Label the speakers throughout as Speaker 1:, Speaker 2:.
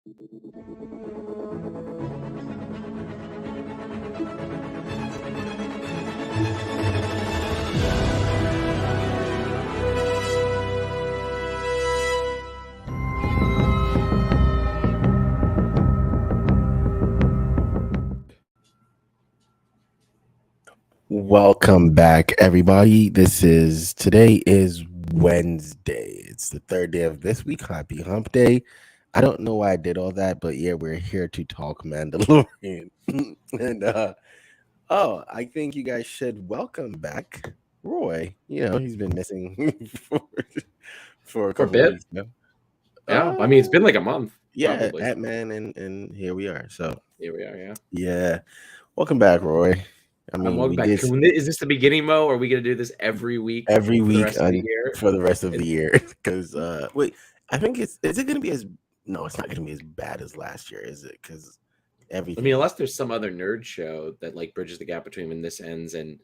Speaker 1: Welcome back, everybody. Today is Wednesday. It's the third day of this week. Happy Hump Day. I don't know why I did all that, but yeah, we're here to talk Mandalorian. and I think you guys should welcome back Roy. He's been missing for a
Speaker 2: For a
Speaker 1: couple of
Speaker 2: bit.
Speaker 1: weeks now.
Speaker 2: Yeah. I mean, it's been like a month.
Speaker 1: Yeah,
Speaker 2: Probably.
Speaker 1: Ant-Man, and here we are. So
Speaker 2: Here we are. Yeah.
Speaker 1: yeah, welcome back, Roy. I mean,
Speaker 2: Welcome
Speaker 1: we
Speaker 2: back.
Speaker 1: did
Speaker 2: Is this the beginning, Mo? Or are we going to do this every week
Speaker 1: every
Speaker 2: for the
Speaker 1: week
Speaker 2: rest of the year?
Speaker 1: for the rest of the year. Because wait, I think is it gonna be as no, it's not gonna be as bad as last year, is it? Because everything.
Speaker 2: I mean, unless there's some other nerd show that like bridges the gap between when this ends and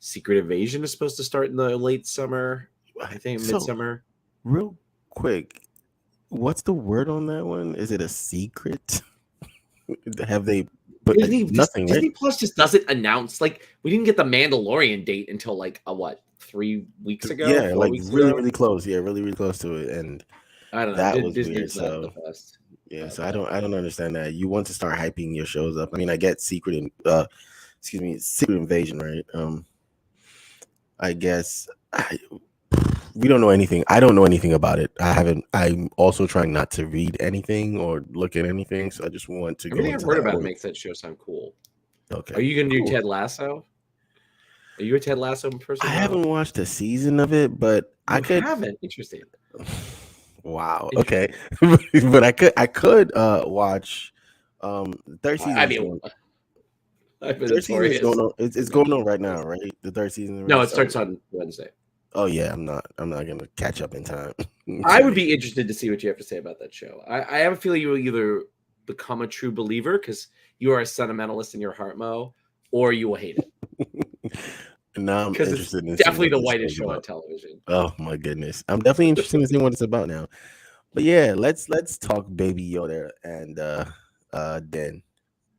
Speaker 2: Secret Invasion is supposed to start in the late summer. I think midsummer.
Speaker 1: Real quick, what's the word on that one? Is it a secret? Have they? But nothing.
Speaker 2: Disney Plus just doesn't announce. Like, we didn't get the Mandalorian date until like 3 weeks ago?
Speaker 1: Yeah,
Speaker 2: 4
Speaker 1: like
Speaker 2: weeks
Speaker 1: really,
Speaker 2: ago?
Speaker 1: really close. Yeah, really, really close to it. And
Speaker 2: I don't know.
Speaker 1: that was
Speaker 2: Disney's
Speaker 1: weird.
Speaker 2: not
Speaker 1: So
Speaker 2: the best.
Speaker 1: yeah, so I don't understand that. You want to start hyping your shows up. I mean, I get Secret Invasion, right? I guess we don't know anything. I don't know anything about it. I'm also trying not to read anything or look at anything. So I just want to
Speaker 2: Everything
Speaker 1: go
Speaker 2: I've
Speaker 1: into
Speaker 2: heard
Speaker 1: that
Speaker 2: about
Speaker 1: world.
Speaker 2: makes that show sound cool.
Speaker 1: Okay.
Speaker 2: Are you going to do
Speaker 1: Cool.
Speaker 2: Ted Lasso? Are you a Ted Lasso person?
Speaker 1: I haven't watched a season of it, but I
Speaker 2: haven't. Interesting.
Speaker 1: Wow. Okay. But I could watch third season.
Speaker 2: I mean,
Speaker 1: third season is going on. It's going on right now, right? The third season.
Speaker 2: No, it starts on Wednesday.
Speaker 1: Oh yeah, I'm not gonna catch up in time.
Speaker 2: I would be interested to see what you have to say about that show. I have a feeling you will either become a true believer because you are a sentimentalist in your heart, Mo, or you will hate it.
Speaker 1: Now I'm interested in
Speaker 2: definitely the whitest show on television.
Speaker 1: Oh my goodness, I'm definitely interested in seeing what it's about now. But yeah, let's talk Baby Yoda and Den.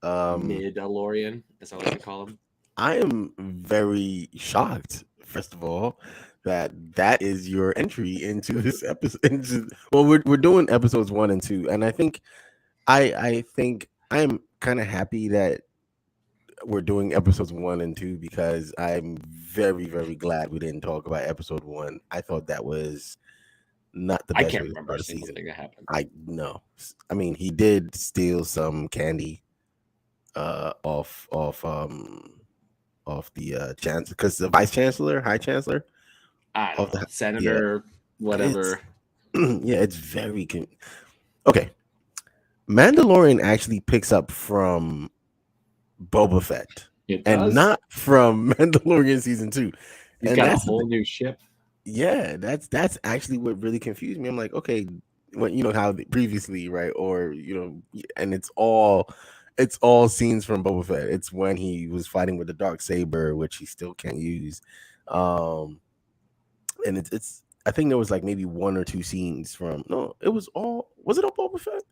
Speaker 2: Mandalorian, as I like to call him.
Speaker 1: I am very shocked, first of all, that is your entry into this episode. Well, we're doing episodes 1 and 2, and I think I'm kind of happy that we're doing episodes 1 and 2 because I'm very, very glad we didn't talk about episode 1. I thought that was not the best.
Speaker 2: I can't remember a single thing that happened.
Speaker 1: I mean, he did steal some candy off the chancellor, because the high chancellor,
Speaker 2: of the senator, whatever.
Speaker 1: It's very okay. Mandalorian actually picks up from Boba Fett and not from Mandalorian season 2.
Speaker 2: He's got a whole new ship.
Speaker 1: Yeah, that's actually what really confused me. I'm like, okay, well, you know how previously, right? Or and it's all scenes from Boba Fett. It's when he was fighting with the Darksaber, which he still can't use. And it's I think there was like maybe 1 or 2 scenes from was it all Boba Fett?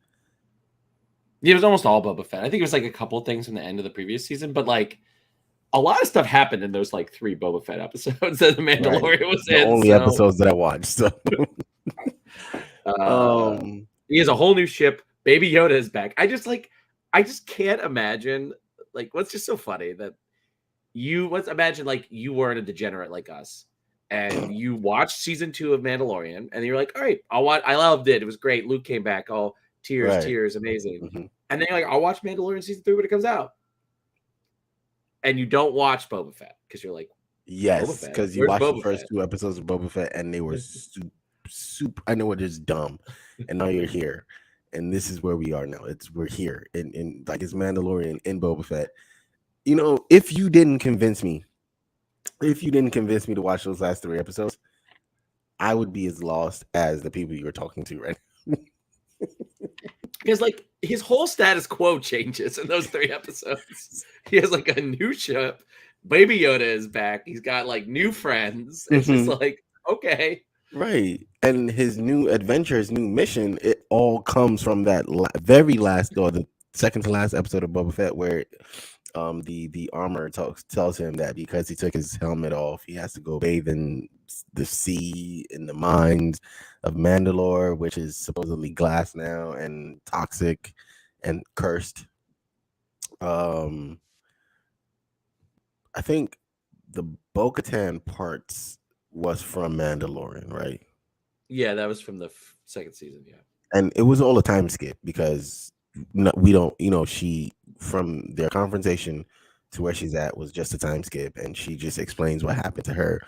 Speaker 2: Yeah, it was almost all Boba Fett. I think it was like a couple things from the end of the previous season, but like a lot of stuff happened in those like 3 Boba Fett episodes that the Mandalorian was
Speaker 1: the
Speaker 2: in.
Speaker 1: Only episodes that I watched. So
Speaker 2: he has a whole new ship. Baby Yoda is back. I just can't imagine. Like, what's just so funny that let's imagine like you weren't a degenerate like us, and you watched season 2 of Mandalorian, and you're like, all right, I loved it. It was great. Luke came back. Oh, tears, amazing.
Speaker 1: Mm-hmm.
Speaker 2: And then you're like, I'll watch Mandalorian season 3 when it comes out. And you don't watch Boba Fett because you're like,
Speaker 1: yes, because you watched the first 2 episodes of Boba Fett and they were super. I know it is dumb, and now you're here, and this is where we are now. We're here in like it's Mandalorian in Boba Fett. If you didn't convince me to watch those last 3 episodes, I would be as lost as the people you were talking to right now.
Speaker 2: Because like his whole status quo changes in those 3 episodes. He has like a new ship. Baby Yoda is back. He's got like new friends. It's just like, okay,
Speaker 1: Right. And his new adventure, his new mission, it all comes from that very last, or the second to last episode of Boba Fett, where the armor tells him that because he took his helmet off, he has to go bathe in the sea in the mines of Mandalore, which is supposedly glass now and toxic and cursed. I think the Bo-Katan parts was from Mandalorian, right?
Speaker 2: Yeah, that was from the second season. Yeah,
Speaker 1: and it was all a time skip because we don't, she from their confrontation to where she's at was just a time skip, and she just explains what happened to her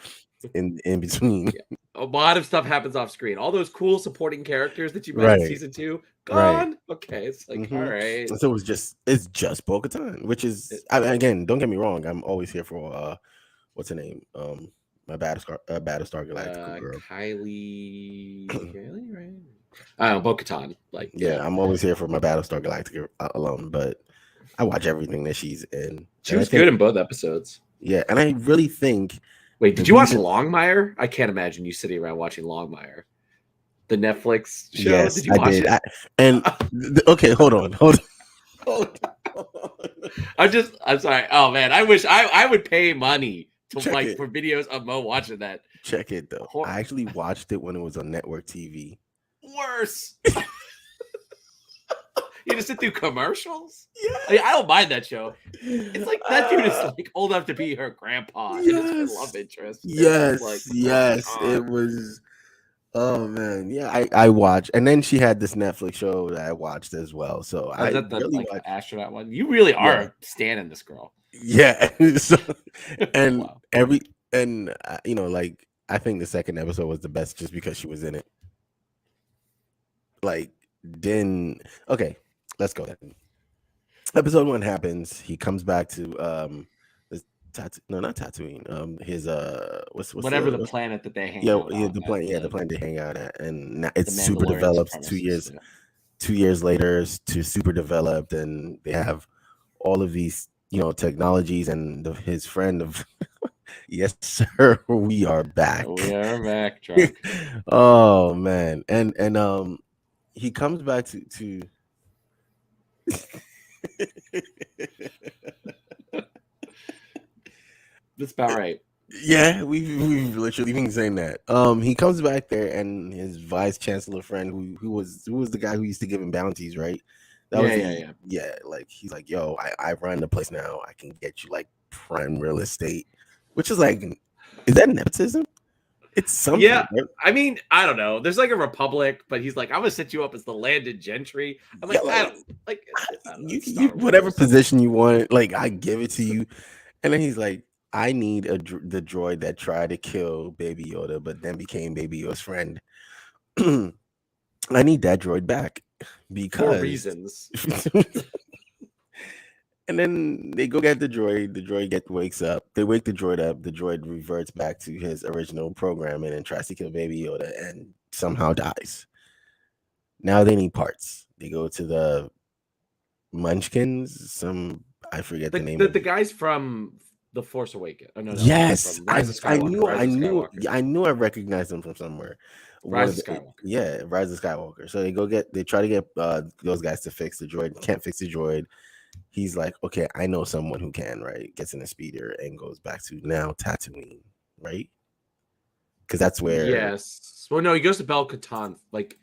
Speaker 1: in between.
Speaker 2: yeah. A lot of stuff happens off screen. All those cool supporting characters that you met in
Speaker 1: Right,
Speaker 2: season 2
Speaker 1: right.
Speaker 2: gone. Okay, it's like all right.
Speaker 1: So it's just Bo-Katan, which is again, don't get me wrong, I'm always here for what's her name, my Battlestar Galactica girl,
Speaker 2: Kylie, right? I don't know, Bo-Katan. Like,
Speaker 1: yeah, I'm always here for my Battlestar Galactica alone, but I watch everything that she's in.
Speaker 2: She was good in both episodes.
Speaker 1: Yeah, and I really think.
Speaker 2: Wait, did you watch Longmire? I can't imagine you sitting around watching Longmire, the Netflix show.
Speaker 1: Yes,
Speaker 2: did you watch
Speaker 1: it? Okay, hold on.
Speaker 2: I'm sorry. Oh man, I wish I would pay money to
Speaker 1: Check
Speaker 2: for videos of Mo watching that.
Speaker 1: Check it though. I actually watched it when it was on network TV.
Speaker 2: Worse. You just sit through commercials. Yeah, like, I don't mind that show. It's like that dude is like old enough to be her grandpa. Yes. And it's her love interest.
Speaker 1: Yes,
Speaker 2: like,
Speaker 1: yes, it was. Oh man, yeah, I watched, and then she had this Netflix show that I watched as well. So I
Speaker 2: that the
Speaker 1: really
Speaker 2: watched astronaut one. You really are standing this girl.
Speaker 1: Yeah, so, and
Speaker 2: wow.
Speaker 1: Like I think the second episode was the best just because she was in it. Like, okay, let's go then. Episode 1 happens. He comes back to not Tatooine. His what's
Speaker 2: whatever the planet that they hang out
Speaker 1: on. The planet they hang out at, and now it's super developed. 2 years, 2 years later, to super developed, and they have all of these technologies, and his friend of yes sir, we are back.
Speaker 2: We are back, drunk.
Speaker 1: Oh man, and he comes back to
Speaker 2: That's about right.
Speaker 1: Yeah, we've literally been saying that. He comes back there, and his vice chancellor friend, who was the guy who used to give him bounties, right? Yeah. Like he's like, yo, I run the place now. I can get you like prime real estate, which is like, is that nepotism? It's something.
Speaker 2: Yeah, right? I mean, I don't know. There's like a republic, but he's like, I'm gonna set you up as the landed gentry. I'm like, I don't know,
Speaker 1: whatever position you want, like I give it to you. And then he's like, I need the droid that tried to kill Baby Yoda, but then became Baby Yoda's friend. I need that droid back because
Speaker 2: for reasons.
Speaker 1: And then they go get the droid. The droid wakes up. They wake the droid up. The droid reverts back to his original programming and tries to kill Baby Yoda and somehow dies. Now they need parts. They go to the Munchkins. I forget the name.
Speaker 2: The guys from The Force Awakens. Oh, no,
Speaker 1: yes, I knew I recognized them from somewhere.
Speaker 2: Rise of Skywalker.
Speaker 1: Yeah, Rise of Skywalker. So they try to get those guys to fix the droid. Can't fix the droid. He's like, okay, I know someone who can, right? Gets in a speeder and goes back to now Tatooine, right? Because that's where.
Speaker 2: Yes. Well, no, he goes to Bo-Katan. Like,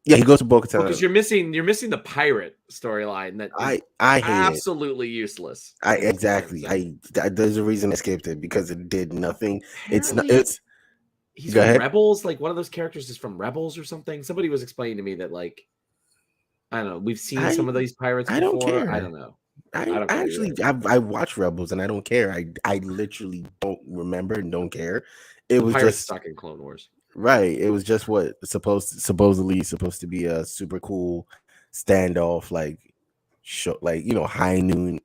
Speaker 1: yeah, he goes to Bo-Katan.
Speaker 2: Because you're missing the pirate storyline that
Speaker 1: I hate
Speaker 2: absolutely useless.
Speaker 1: Exactly. There's a reason I skipped it because it did nothing.
Speaker 2: Apparently, he's from Rebels. Like one of those characters is from Rebels or something. Somebody was explaining to me that like. I don't know. We've seen some of these pirates before. I don't care. I don't know.
Speaker 1: I watch Rebels and I don't care. I literally don't remember and don't care. It was
Speaker 2: just stuck in Clone Wars.
Speaker 1: Right. It was just supposedly supposed to be a super cool standoff, like show, like high noon.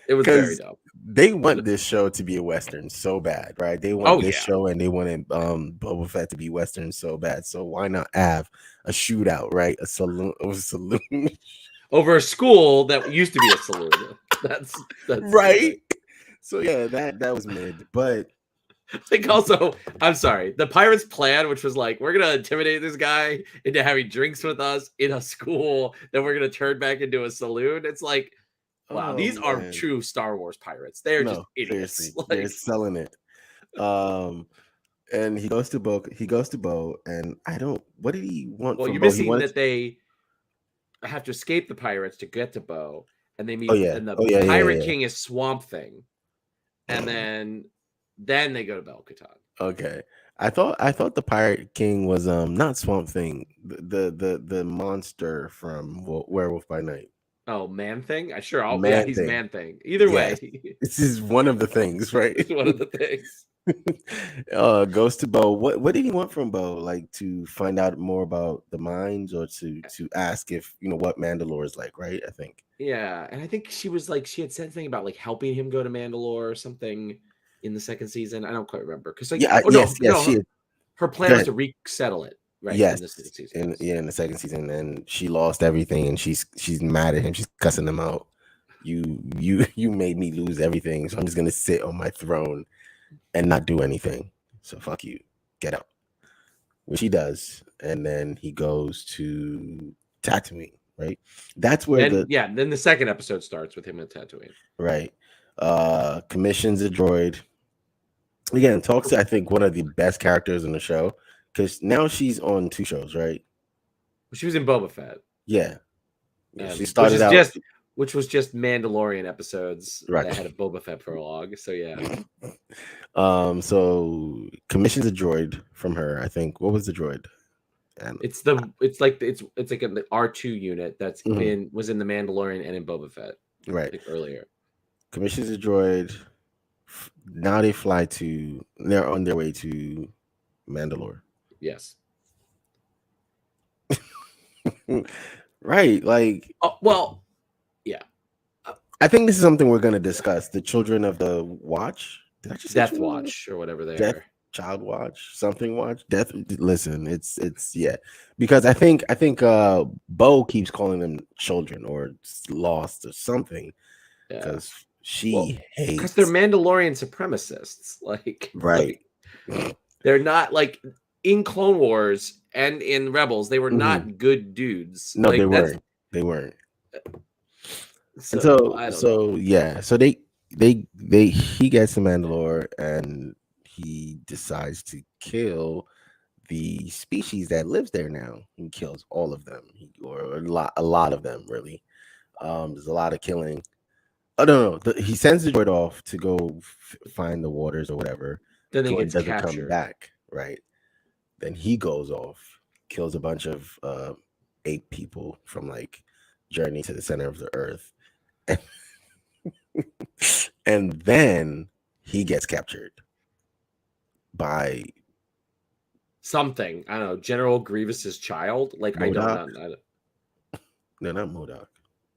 Speaker 2: It was very dumb.
Speaker 1: They want this show to be a Western so bad, right? They want this show, and they wanted Boba Fett to be Western so bad. So why not have a shootout, right? A saloon
Speaker 2: over a school that used to be a saloon. That's
Speaker 1: right. So yeah, that was mid, but
Speaker 2: Like, also, I'm sorry, the pirates' plan, which was like, we're gonna intimidate this guy into having drinks with us in a school, then we're gonna turn back into a saloon. It's like, wow,
Speaker 1: Oh
Speaker 2: these are
Speaker 1: man.
Speaker 2: true Star Wars pirates. They're just
Speaker 1: No,
Speaker 2: idiots.
Speaker 1: seriously. They're
Speaker 2: Like,
Speaker 1: selling it. Um and he goes to Bo, and I don't, what did he want
Speaker 2: well,
Speaker 1: from
Speaker 2: you're
Speaker 1: Bo? He
Speaker 2: missing
Speaker 1: wanted
Speaker 2: that they have to escape the pirates to get to Bo, and they
Speaker 1: oh
Speaker 2: meet,
Speaker 1: yeah.
Speaker 2: and the
Speaker 1: Oh yeah, yeah,
Speaker 2: pirate
Speaker 1: yeah.
Speaker 2: king is Swamp Thing, and then they go to Bo-Katan.
Speaker 1: Okay. I thought the Pirate King was not Swamp Thing, the monster from Werewolf by Night.
Speaker 2: Oh, Man Thing? I sure. Yeah,
Speaker 1: Man
Speaker 2: he's
Speaker 1: Thing.
Speaker 2: Man Thing. Either
Speaker 1: Yes.
Speaker 2: way,
Speaker 1: This is one of the things, right?
Speaker 2: it's one of the things.
Speaker 1: Goes to Bo. What did he want from Bo? Like to find out more about the mines, or to ask if what Mandalore is like, right? I think.
Speaker 2: Yeah, and I think she was like, she had said something about like helping him go to Mandalore or something in the second season. I don't quite remember because like,
Speaker 1: Yeah,
Speaker 2: oh
Speaker 1: yes,
Speaker 2: no,
Speaker 1: yes,
Speaker 2: no,
Speaker 1: she
Speaker 2: her plan was
Speaker 1: good.
Speaker 2: to resettle it right in
Speaker 1: Yes.
Speaker 2: the second season.
Speaker 1: In
Speaker 2: Yes.
Speaker 1: in the second season, and she lost everything, and she's mad at him. She's cussing him out. You made me lose everything, so I'm just gonna sit on my throne and not do anything. So fuck you. Get out. Which he does, and then he goes to Tatooine, right? That's where
Speaker 2: Then the second episode starts with him at Tatooine.
Speaker 1: right. Commissions a droid. Again, talks to I think one of the best characters in the show, because now she's on 2 shows, right?
Speaker 2: She was in Boba Fett.
Speaker 1: Yeah. She started out
Speaker 2: which was just Mandalorian episodes
Speaker 1: right.
Speaker 2: that had a Boba Fett prologue. So yeah.
Speaker 1: So commissions a droid from her. I think, what was the droid? And
Speaker 2: it's like an R2 unit that's was in the Mandalorian and in Boba Fett.
Speaker 1: Right.
Speaker 2: Like earlier.
Speaker 1: Commissions a droid. Now they're on their way to Mandalore.
Speaker 2: Yes.
Speaker 1: Right. Like,
Speaker 2: oh, well, yeah.
Speaker 1: I think this is something we're going to discuss. The Children of the Watch. Did I just say
Speaker 2: Death Watch or whatever they are.
Speaker 1: Child Watch, something watch, Death. Listen, it's yeah, because I think Bo keeps calling them children or lost or something, because she hates,
Speaker 2: because they're Mandalorian supremacists, like
Speaker 1: right.
Speaker 2: Like, they're not like in Clone Wars and in Rebels. They were not good dudes.
Speaker 1: No,
Speaker 2: like,
Speaker 1: they weren't.
Speaker 2: So
Speaker 1: yeah, so he gets to Mandalore, and he decides to kill the species that lives there now. He kills all of them, or a lot of them, really. There's a lot of killing. Oh no, he sends the droid off to go find the waters or whatever.
Speaker 2: Then he
Speaker 1: gets
Speaker 2: doesn't
Speaker 1: come back, right? Then he goes off, kills a bunch of ape people from like Journey to the Center of the Earth, and then he gets captured by
Speaker 2: something. I don't know, General Grievous's child. Like MODOK? I don't know.
Speaker 1: No, not MODOK.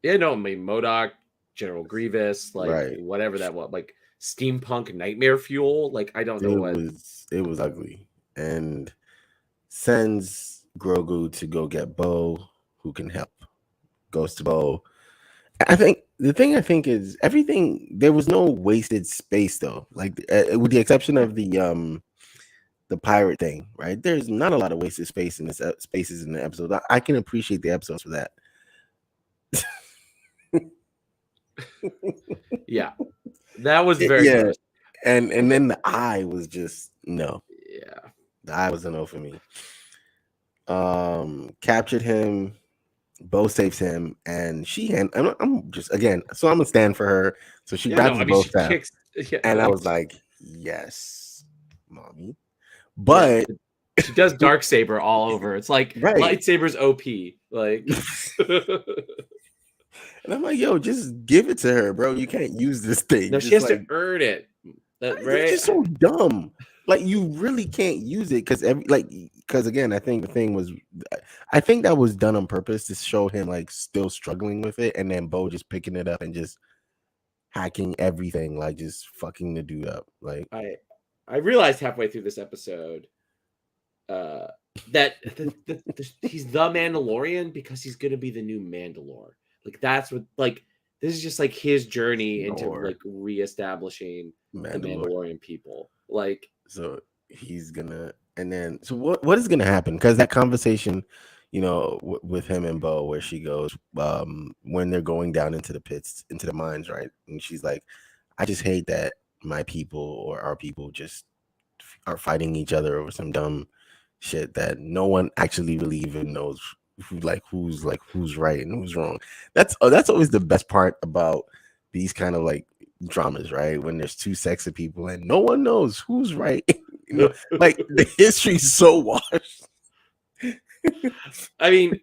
Speaker 2: Yeah, no, I mean MODOK, General Grievous, like whatever that was, like steampunk nightmare fuel. Like I don't know what
Speaker 1: it was ugly, and sends Grogu to go get Bo, who can help. Goes to Bo. I think the thing is everything. There was no wasted space though, like with the exception of the pirate thing, right? There's not a lot of wasted space in this spaces in the episode. I can appreciate the episodes for that.
Speaker 2: Yeah, that was very gross.
Speaker 1: And then the eye was just no.
Speaker 2: Yeah,
Speaker 1: the eye was a no for me. Captured him. Bo saves him, and I'm just again. So I'm gonna stand for her. So she grabs the both staff, and I was like, "Yes, mommy." But
Speaker 2: she does Darksaber all over. It's like lightsabers OP. Like,
Speaker 1: and I'm like, "Yo, just give it to her, bro. You can't use this thing."
Speaker 2: No, she has to earn it.
Speaker 1: It's just so dumb. Like, you really can't use it because again, I think the thing was, I think that was done on purpose to show him like still struggling with it, and then Bo just picking it up and just hacking everything, like just fucking the dude up. Like,
Speaker 2: I realized halfway through this episode that he's the Mandalorian because he's gonna be the new Mandalore. Like that's what this is just like his journey into like reestablishing the Mandalorian people. Like
Speaker 1: So he's gonna, and then so what is gonna happen? Because that conversation, with him and Bo, where she goes, when they're going down into the pits, into the mines, right? And she's like, I just hate that my people or our people just are fighting each other over some dumb shit that no one actually really even knows who's right and who's wrong. That's always the best part about these kind of like dramas, right? When there's two sets of people and no one knows who's right. Like the history's so washed.
Speaker 2: I mean,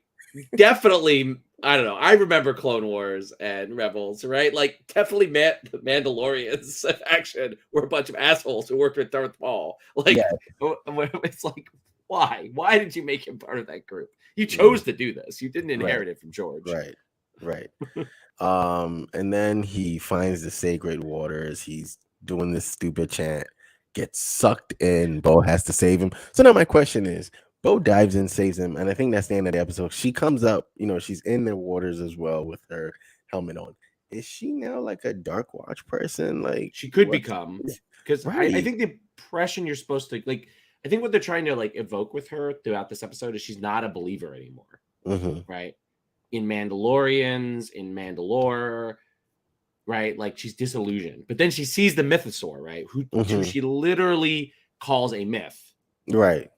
Speaker 2: definitely. I don't know. I remember Clone Wars and Rebels, right? Like, definitely the Mandalorians action were a bunch of assholes who worked with Darth Maul. Like,
Speaker 1: Yeah.
Speaker 2: it's like, why? Why did you make him part of that group? You chose to do this. You didn't inherit it from George.
Speaker 1: Right. And then he finds the sacred waters. He's doing this stupid chant, gets sucked in. Bo has to save him. So now my question is, Bo dives in, saves him, and I think that's the end of the episode. She comes up, she's in the waters as well with her helmet on. Is she now like a Dark Watch person? Like
Speaker 2: she could become, because I think the impression you're supposed to like. I think what they're trying to like evoke with her throughout this episode is she's not a believer anymore, right? In Mandalorians, in Mandalore, right? Like she's disillusioned, but then she sees the mythosaur, right? Who she literally calls a myth,
Speaker 1: right?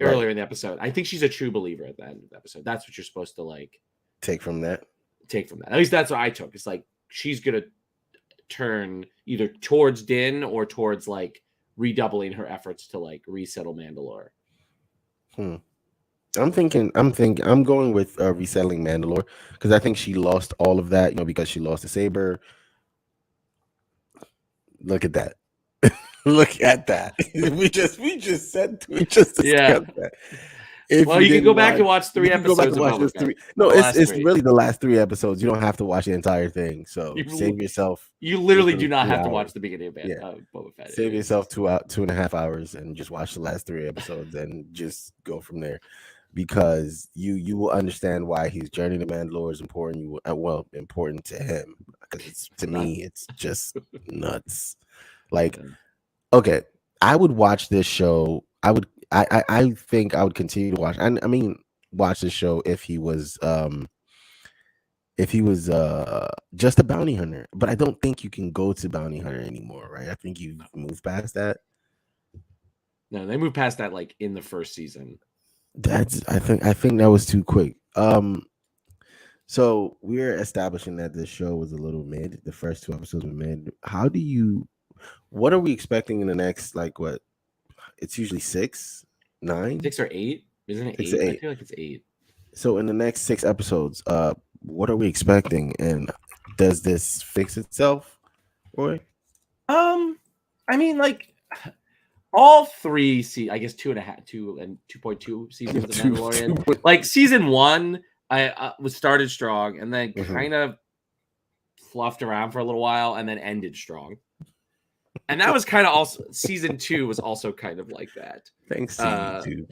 Speaker 2: Earlier in the episode. I think she's a true believer at the end of the episode. That's what you're supposed to like
Speaker 1: take from that.
Speaker 2: At least that's what I took. It's like she's gonna turn either towards Din or towards like redoubling her efforts to like resettle Mandalore.
Speaker 1: I'm going with resettling Mandalore because I think she lost all of that, because she lost the saber. Look at that. Look at that. we just discussed that.
Speaker 2: Well, you can go back and watch 3 episodes of Boba Fett.
Speaker 1: No, it's really the last 3 episodes. You don't have to watch the entire thing. So save yourself.
Speaker 2: You literally do not have to watch the beginning of Boba Fett.
Speaker 1: Save yourself 2.5 hours and just watch the last 3 episodes and just go from there, because you will understand why his journey to Mandalore is important. Important to him, because to me it's just nuts. Like, okay, I would watch this show. I think I would continue to watch. I mean, watch this show if he was just a bounty hunter. But I don't think you can go to bounty hunter anymore, right? I think you've moved past that.
Speaker 2: No, they moved past that like in the first season.
Speaker 1: I think that was too quick. So we're establishing that this show was a little mid. The first 2 episodes were mid. What are we expecting in the next, like, what? It's usually 6, 9,
Speaker 2: 6 or 8, isn't it? 8? I feel like it's 8.
Speaker 1: So in the next 6 episodes, what are we expecting, and does this fix itself, Roy?
Speaker 2: I mean, like all 3 I guess 2.5, 2 and 2.2 seasons of Mandalorian. Like season 1, I was started strong and then kind of fluffed around for a little while and then ended strong. And that was kind of also season 2 was also kind of like that.
Speaker 1: Thanks to YouTube.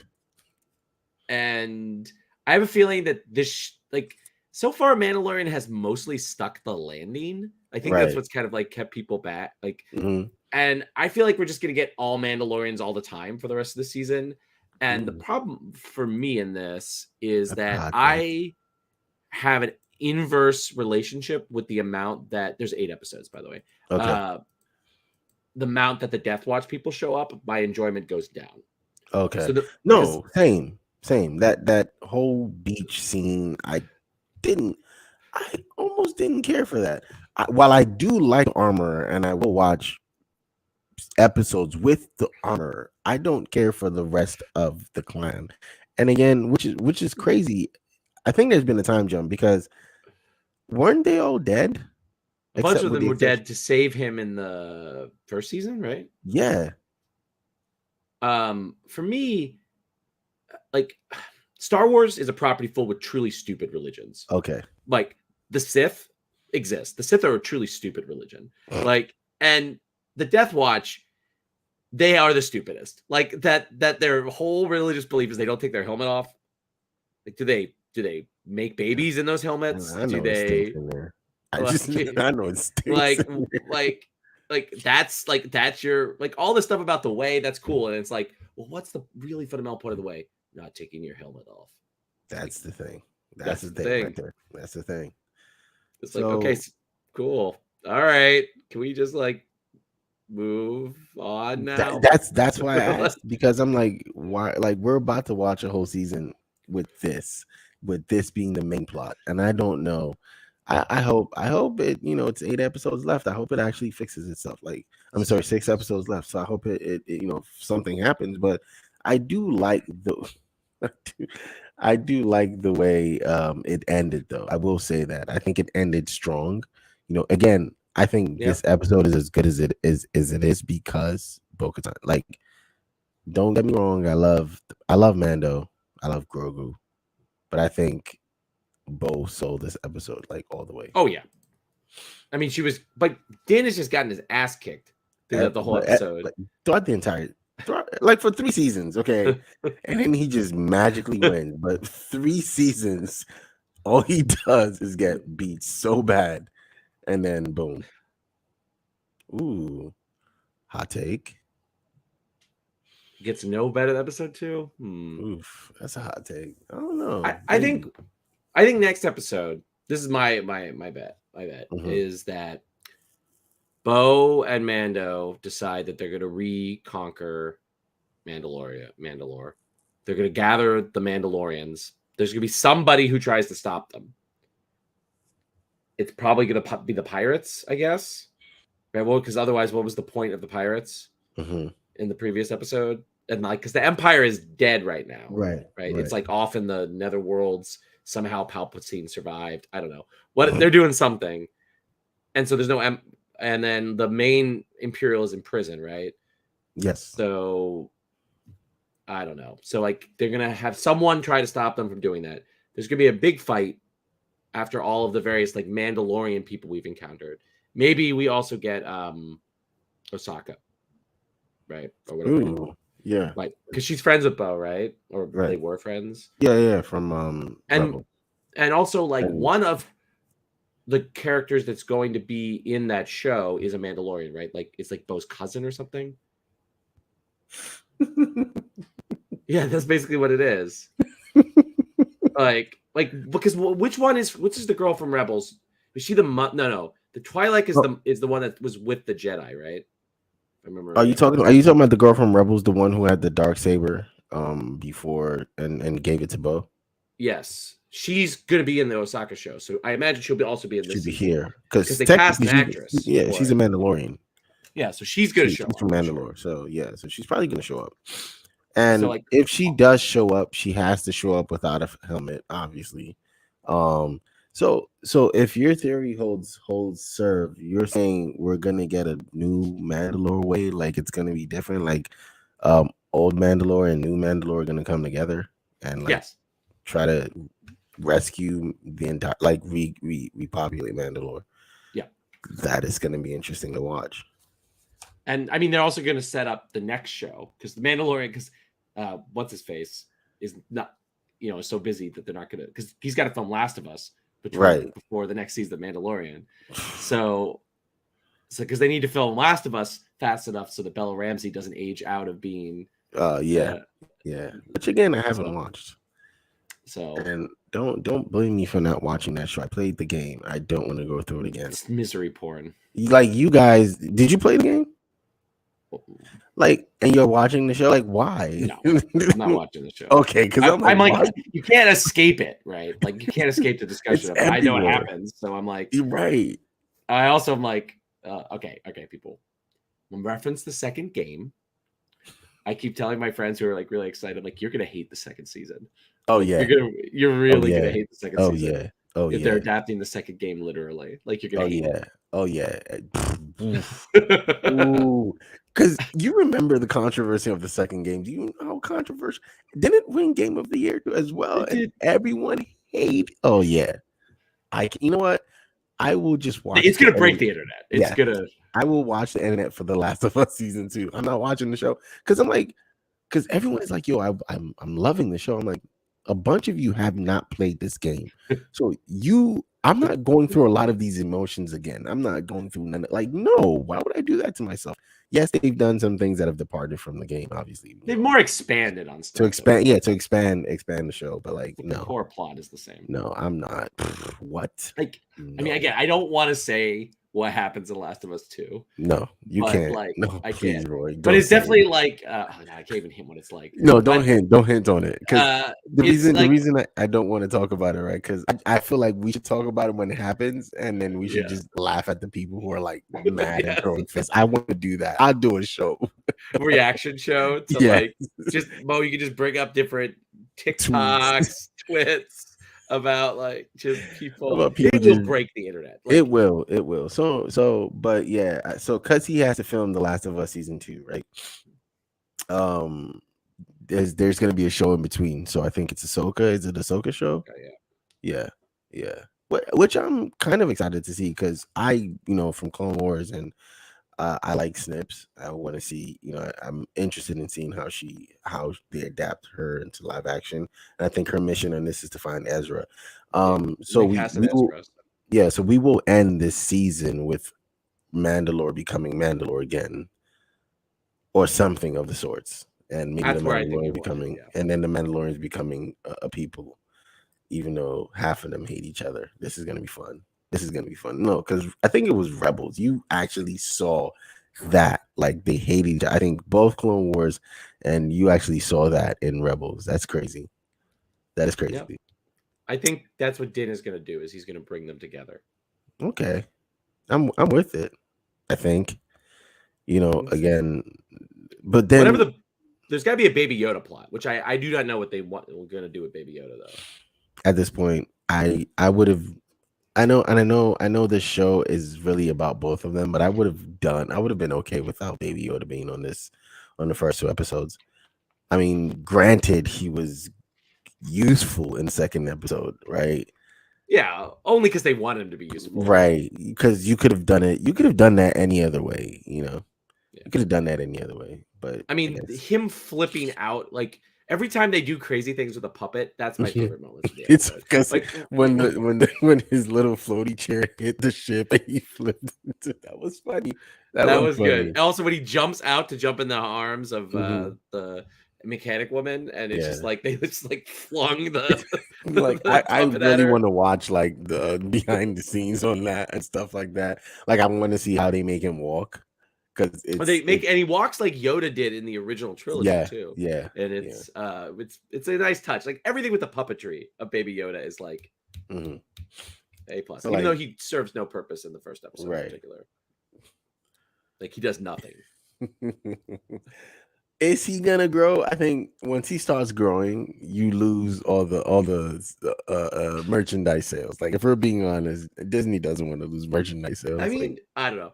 Speaker 2: And I have a feeling that this so far Mandalorian has mostly stuck the landing. I think that's what's kind of like kept people back. Like, and I feel like we're just gonna get all Mandalorians all the time for the rest of the season. And the problem for me in this is that I have an inverse relationship with the amount that there's 8 episodes, by the way.
Speaker 1: Okay.
Speaker 2: The amount that the Death Watch people show up, my enjoyment goes down.
Speaker 1: Okay. So same. That whole beach scene, I almost didn't care for that. While I do like armor and I will watch episodes with the armor, I don't care for the rest of the clan. And again, which is crazy. I think there's been a time jump, because weren't they all dead?
Speaker 2: A bunch of them were dead to save him in the first season, right?
Speaker 1: Yeah.
Speaker 2: For me, like, Star Wars is a property full with truly stupid religions.
Speaker 1: Okay. Like,
Speaker 2: the Sith exist. The Sith are a truly stupid religion. Like, and the Death Watch, they are the stupidest. Like, that their whole religious belief is they don't take their helmet off. Like, do they make babies in those helmets?
Speaker 1: I know
Speaker 2: do they?
Speaker 1: I know it stinks.
Speaker 2: Like that's your like all this stuff about the way that's cool, and it's like, well, what's the really fundamental point of the way? Not taking your helmet off.
Speaker 1: That's
Speaker 2: like,
Speaker 1: the thing. That's the thing right there. That's the thing.
Speaker 2: It's so, like, okay, cool. All right, can we just like move on now?
Speaker 1: That's why I asked, because I'm like, why? Like, we're about to watch a whole season with this being the main plot, and I don't know. I hope it, it's 8 episodes left. I hope it actually fixes itself. Like, I'm sorry, 6 episodes left. So I hope it something happens. But I do like I do like the way it ended, though. I will say that I think it ended strong. Again, I think this episode is as good as it is because Bo-Katan. Like, don't get me wrong, I love Mando, I love Grogu, but I think Bo sold this episode like all the way.
Speaker 2: Oh yeah, I mean but Dan has just gotten his ass kicked throughout the whole episode.
Speaker 1: Throughout the entire, like for 3 seasons, okay, and then he just magically wins. But 3 seasons, all he does is get beat so bad, and then boom. Ooh, hot take.
Speaker 2: Gets no better than episode 2.
Speaker 1: Oof, that's a hot take. I don't know.
Speaker 2: I think next episode. This is my bet. My bet is that Bo and Mando decide that they're going to reconquer Mandalore. They're going to gather the Mandalorians. There's going to be somebody who tries to stop them. It's probably going to be the pirates, I guess. Right? Well, because otherwise, what was the point of the pirates in the previous episode? And like, because the Empire is dead right now.
Speaker 1: Right.
Speaker 2: It's like off in the netherworlds. Somehow Palpatine survived. I don't know what they're doing something, and so there's no and then the main Imperial is in prison, right?
Speaker 1: Yes.
Speaker 2: So I don't know. So like they're gonna have someone try to stop them from doing that. There's gonna be a big fight after all of the various like Mandalorian people we've encountered. Maybe we also get Osaka, right? Or whatever.
Speaker 1: Ooh, yeah.
Speaker 2: Like, because she's friends with Bo, right? Or they were friends.
Speaker 1: Yeah, from
Speaker 2: and also like one of the characters that's going to be in that show is a Mandalorian, right? Like it's like Bo's cousin or something. Yeah, that's basically what it is. like because which is the girl from Rebels? Is she the no? The Twilight is the one that was with the Jedi, right? I remember. Are you
Speaker 1: talking about the girl from Rebels, the one who had the dark saber before and gave it to Bo?
Speaker 2: Yes, she's gonna be in the Osaka show, so I imagine she'll also be in this.
Speaker 1: She'll be here because
Speaker 2: they cast an actress.
Speaker 1: Yeah, she's a Mandalorian.
Speaker 2: Yeah, so she's gonna show up.
Speaker 1: She's from Mandalore, so yeah, so she's probably gonna show up. And so, like, if she does show up, she has to show up without a helmet, obviously. So if your theory holds serve, you're saying we're gonna get a new Mandalore way, like it's gonna be different, like old Mandalore and new Mandalore are gonna come together and like try to rescue the entire, like repopulate Mandalore.
Speaker 2: Yeah,
Speaker 1: that is gonna be interesting to watch.
Speaker 2: And I mean, they're also gonna set up the next show because the Mandalorian, because what's his face is not, so busy that they're not gonna, because he's got to film Last of Us before the next season of Mandalorian. So because they need to film Last of Us fast enough so that Bella Ramsey doesn't age out of being
Speaker 1: yeah, which again I haven't watched.
Speaker 2: So
Speaker 1: and don't blame me for not watching that show. I played the game. I don't want to go through it again.
Speaker 2: It's misery porn.
Speaker 1: Like, you guys, did you play the game? Like, and you're watching the show? Like, why?
Speaker 2: No, I'm not watching the show.
Speaker 1: Okay, because I'm like,
Speaker 2: you can't escape it, right? Like, you can't escape the discussion of it. I know what happens, so I'm like,
Speaker 1: you're right.
Speaker 2: I also am like, okay, people. When reference the second game, I keep telling my friends who are like really excited, like, you're gonna hate the second season.
Speaker 1: Oh yeah,
Speaker 2: you're really gonna hate the second season.
Speaker 1: If
Speaker 2: they're adapting the second game literally, like, you're gonna hate it.
Speaker 1: Oh yeah. Ooh, because you remember the controversy of the second game. Do you know how controversial? Didn't it win Game of the Year as well? And everyone hated. Oh yeah, you know what? I will just watch.
Speaker 2: It's gonna break the internet. It's gonna.
Speaker 1: I will watch the internet for The Last of Us season 2. I'm not watching the show because because everyone is like, yo, I'm loving the show. I'm like, a bunch of you have not played this game, so you I'm not going through a lot of these emotions again. I'm not going through none. Like, no, why would I do that to myself? Yes, they've done some things that have departed from the game. Obviously,
Speaker 2: they've more expanded on stuff
Speaker 1: to expand. Yeah, to expand the show. But like, no,
Speaker 2: the core plot is the same.
Speaker 1: No, I'm not. What?
Speaker 2: Like,
Speaker 1: no.
Speaker 2: I mean, again, I don't want to say what happens in Last of Us 2.
Speaker 1: No, you can't.
Speaker 2: Like,
Speaker 1: no,
Speaker 2: I
Speaker 1: please,
Speaker 2: can't.
Speaker 1: Roy.
Speaker 2: But it's definitely like, oh, no, I can't even hint what it's like.
Speaker 1: No, don't hint on it. Because the reason I don't want to talk about it, right? Because I feel like we should talk about it when it happens, and then we should just laugh at the people who are like mad and throwing fists. I want to do that. I'll do a show,
Speaker 2: reaction show to like just Mo. You can just bring up different TikToks, twits. About like just people, it will break the internet.
Speaker 1: Like, it will. So, but yeah. So, cause he has to film The Last of Us season 2, right? There's gonna be a show in between. So I think it's Ahsoka. Is it Ahsoka show? Yeah. Which I'm kind of excited to see because from Clone Wars and I like Snips. I want to see, I'm interested in seeing how they adapt her into live action. And I think her mission on this is to find Ezra. So we will end this season with Mandalore becoming Mandalore again, or something of the sorts, and maybe the Mandalorian becoming, and then the Mandalorians becoming a people, even though half of them hate each other. This is gonna be fun. No, because I think it was Rebels. You actually saw that, like, they hate each other. I think both Clone Wars, and you actually saw that in Rebels. That's crazy. That is crazy. Yep.
Speaker 2: I think that's what Din is going to do. Is he's going to bring them together.
Speaker 1: Okay, I'm with it. I think, again, but then
Speaker 2: there's got to be a Baby Yoda plot, which I do not know what we're going to do with Baby Yoda though.
Speaker 1: At this point, I would have. I know this show is really about both of them, but I would have been okay without Baby Yoda being on the first 2 episodes. I mean, granted, he was useful in the second episode, right?
Speaker 2: Yeah, only because they want him to be useful,
Speaker 1: right? Because you could have done it. You could have done that any other way, You could have done that any other way, but
Speaker 2: I mean, him flipping out like. Every time they do crazy things with a puppet, that's my favorite moment.
Speaker 1: It's because when his little floaty chair hit the ship and he flipped, that was funny.
Speaker 2: That was funny. Good. Also, when he jumps out to jump in the arms of the mechanic woman, and it's just like they just like flung the.
Speaker 1: Like I really want to watch like the behind the scenes on that and stuff like that. Like I want to see how they make him walk.
Speaker 2: And he walks like Yoda did in the original trilogy too.
Speaker 1: Yeah,
Speaker 2: and it's a nice touch. Like everything with the puppetry of Baby Yoda is like A+. Even though he serves no purpose in the first episode in particular. Like he does nothing.
Speaker 1: Is he gonna grow? I think once he starts growing, you lose all the merchandise sales. Like if we're being honest, Disney doesn't want to lose merchandise sales.
Speaker 2: I mean, I don't know.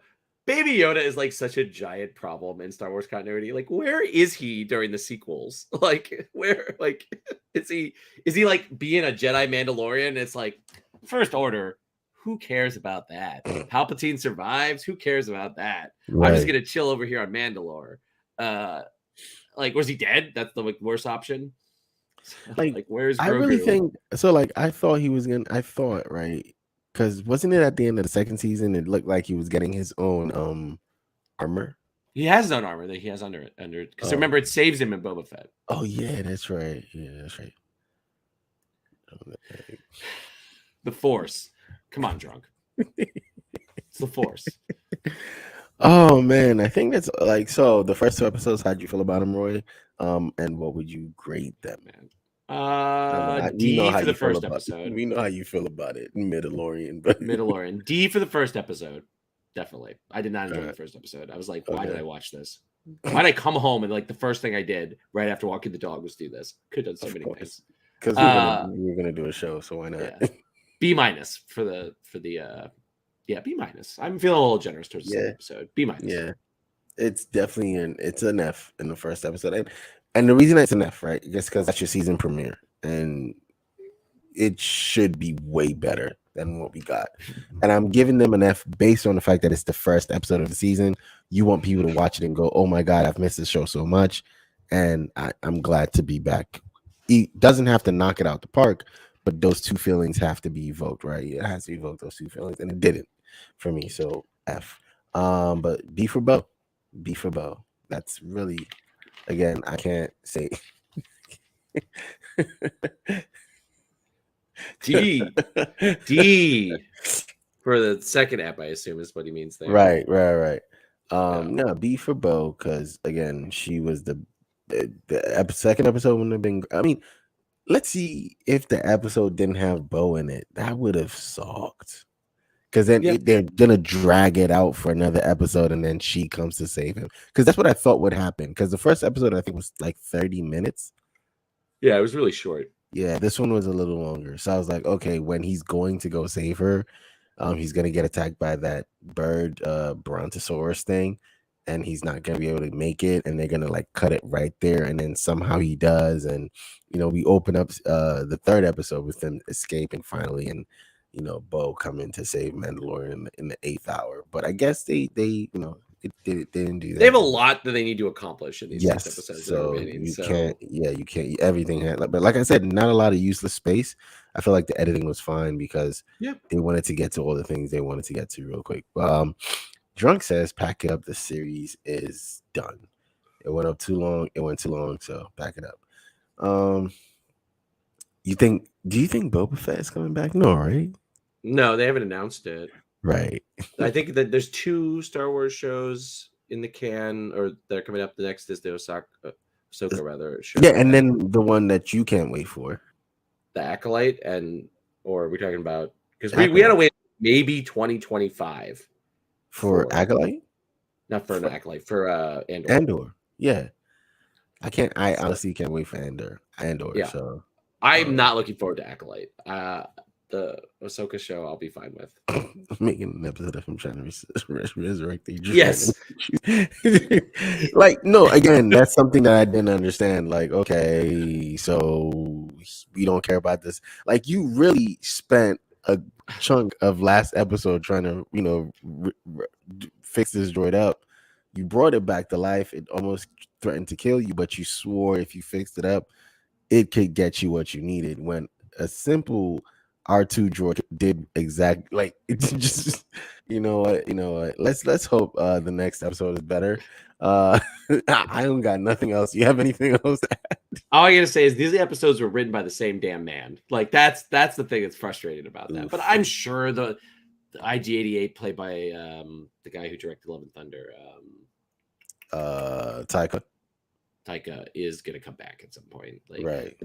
Speaker 2: Baby Yoda is like such a giant problem in Star Wars continuity. Like, where is he during the sequels? Like, where, like, is he like being a Jedi Mandalorian? It's like, First Order. Who cares about that? Palpatine survives. Who cares about that? Right. I'm just gonna chill over here on Mandalore. Like, was he dead? That's the worst option. Like where's Grogu?
Speaker 1: I really think so. Like, I thought he was gonna. I thought right. Because wasn't it at the end of the second season? It looked like he was getting his own armor.
Speaker 2: He has his own armor that he has under because remember it saves him in Boba Fett.
Speaker 1: Oh yeah, that's right.
Speaker 2: The Force, come on, drunk. It's the Force.
Speaker 1: Oh man, I think that's like so. The first 2 episodes, how'd you feel about them, Roy? And what would you grade them, man?
Speaker 2: D for the first episode.
Speaker 1: We know how you feel about it, Mandalorian. But
Speaker 2: Mandalorian. D for the first episode. Definitely. I did not enjoy the first episode. I was like, why did I watch this? Why did I come home and like the first thing I did right after walking the dog was do this? Could have done so many things.
Speaker 1: Because we were gonna do a show, so why not?
Speaker 2: Yeah. B- for the B-. I'm feeling a little generous towards the episode. B-.
Speaker 1: Yeah. It's definitely it's an F in the first episode. And the reason it's an F, right? Just because that's your season premiere, and it should be way better than what we got. And I'm giving them an F based on the fact that it's the first episode of the season. You want people to watch it and go, "Oh my God, I've missed this show so much," and I'm glad to be back. He doesn't have to knock it out the park, but those two feelings have to be evoked, right? It has to evoke those two feelings, and it didn't for me. So F. But B for Bo. B for Bo. That's really, again, I can't say.
Speaker 2: D for the second app, I assume is what he means there.
Speaker 1: Right. No, B for Bo, because again, she was the second episode wouldn't have been. I mean, let's see if the episode didn't have Bo in it. That would have sucked. Because then they're gonna drag it out for another episode, and then she comes to save him. Because that's what I thought would happen. Because the first episode I think was like 30 minutes.
Speaker 2: Yeah, it was really short.
Speaker 1: Yeah, this one was a little longer. So I was like, okay, when he's going to go save her, he's gonna get attacked by that bird, brontosaurus thing, and he's not gonna be able to make it, and they're gonna like cut it right there, and then somehow he does, and we open up the third episode with them escaping finally, and Bo coming to save Mandalorian in the 8th hour. But I guess they they didn't do that.
Speaker 2: They have a lot that they need to accomplish in these 6 episodes that are remaining.
Speaker 1: You can't everything had, but like I said, not a lot of useless space. I feel like the editing was fine because they wanted to get to all the things they wanted to get to real quick. Drunk says, pack it up. The series is done. It went up too long. It went too long, so pack it up. Do you think Boba Fett is coming back? No, right?
Speaker 2: No, they haven't announced it.
Speaker 1: Right.
Speaker 2: I think that there's 2 Star Wars shows in the can, or they're coming up. The next is the Ahsoka rather show.
Speaker 1: Yeah, and then the one that you can't wait for,
Speaker 2: the Acolyte, or are we talking about, because we had to wait maybe 2025
Speaker 1: for Acolyte?
Speaker 2: Not for an Acolyte, for Andor.
Speaker 1: Andor, yeah. I honestly can't wait for Andor.
Speaker 2: Yeah. So I'm not looking forward to Acolyte. The Ahsoka show I'll be fine with.
Speaker 1: Making an episode of him trying to resurrect the
Speaker 2: yes.
Speaker 1: Like, no, again, that's something that I didn't understand. Like, okay, so we don't care about this. Like, you really spent a chunk of last episode trying to fix this droid up. You brought it back to life. It almost threatened to kill you, but you swore if you fixed it up, it could get you what you needed. When a simple R2 droid did exactly like it's just you know what. Let's hope the next episode is better. I don't got nothing else. You have anything else to add?
Speaker 2: All I gotta say is these episodes were written by the same damn man. Like that's the thing that's frustrating about that. But I'm sure the IG-88 played by the guy who directed Love and Thunder, Taika is gonna come back at some point. Like,
Speaker 1: right.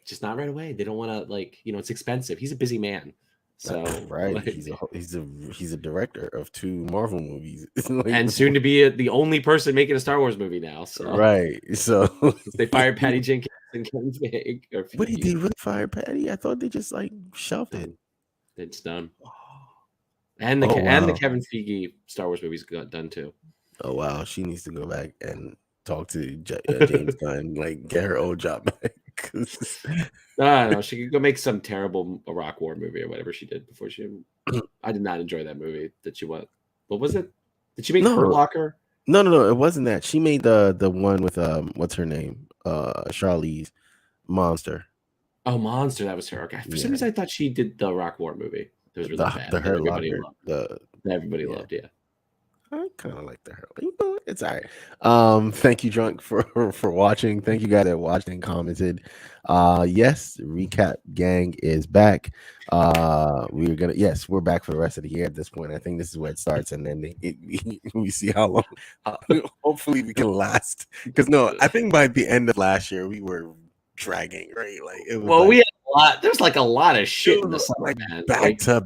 Speaker 2: Just not right away. They don't want to, it's expensive. He's a busy man. So
Speaker 1: right, like, he's a director of 2 Marvel movies,
Speaker 2: and soon to be the only person making a Star Wars movie now. So
Speaker 1: so
Speaker 2: they fired Patty Jenkins and Kevin Feige.
Speaker 1: What did they really fire Patty? I thought they just shelved it.
Speaker 2: It's done. And the Kevin Feige Star Wars movies got done too.
Speaker 1: Oh wow, she needs to go back and talk to James Gunn, get her old job back.
Speaker 2: I don't know. She could go make some terrible Iraq War movie or whatever she did before she. I did not enjoy that movie. Did she what? What was it? Did she make Hurt Locker?
Speaker 1: No. It wasn't that. She made the one with what's her name? Charlize Monster.
Speaker 2: Oh, Monster. That was her. Okay. For some reason, I thought she did the Iraq War movie. It was really bad.
Speaker 1: The Hurt
Speaker 2: everybody
Speaker 1: Locker.
Speaker 2: Loved. Everybody loved. Yeah.
Speaker 1: I kind of like the Hurt. It's all right. Thank you, Drunk, for watching. Thank you guys that watched and commented. Yes, Recap Gang is back. We're back for the rest of the year at this point. I think this is where it starts, and then we see how long. Hopefully, we can last. Because I think by the end of last year we were dragging, right?
Speaker 2: We had a lot. There's a lot of shit in the summer, man.
Speaker 1: Back to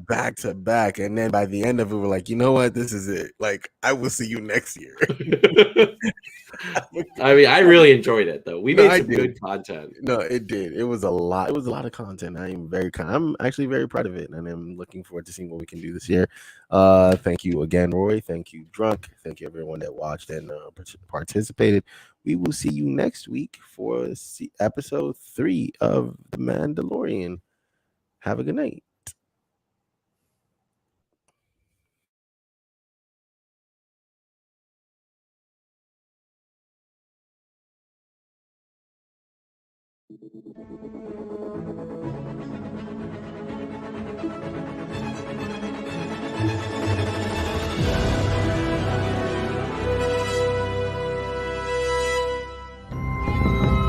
Speaker 1: back, and then by the end of it, we're like, you know what? This is it. I will see you next year.
Speaker 2: I mean, I really enjoyed it though. We made some good content.
Speaker 1: No, it did. It was a lot. It was a lot of content. I'm actually very proud of it, and I'm looking forward to seeing what we can do this year. Thank you again, Roy. Thank you, Drunk. Thank you, everyone that watched and participated. We will see you next week for episode 3 of The Mandalorian. Have a good night.